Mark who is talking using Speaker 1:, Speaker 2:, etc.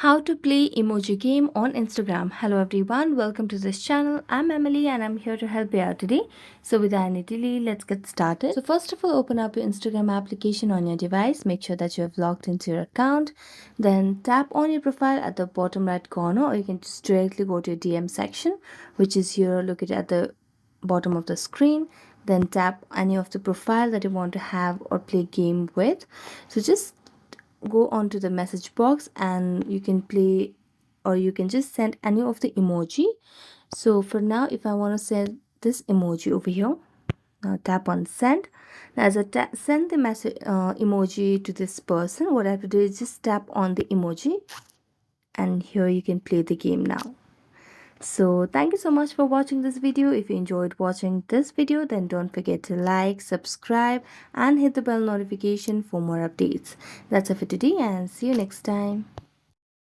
Speaker 1: How to play emoji game on Instagram. Hello everyone, welcome to this channel. I'm Emily and I'm here to help you out today. So without any delay, let's get started. So first of all, open up your Instagram application on your device. Make sure that you have logged into your account. Then tap on your profile at the bottom right corner, or you can just directly go to your DM section, which is here located at the bottom of the screen. Then tap any of the profile that you want to have or play game with. So just go onto the message box and you can play, or you can just send any of the emoji. So for now, if I want to send this emoji over here, now tap on send. Now as I send the message emoji to this person, what I have to do is just tap on the emoji, and here you can play the game now. So thank you so much for watching this video. If you enjoyed watching this video, then don't forget to like, subscribe and hit the bell notification for more updates. That's it for today and see you next time.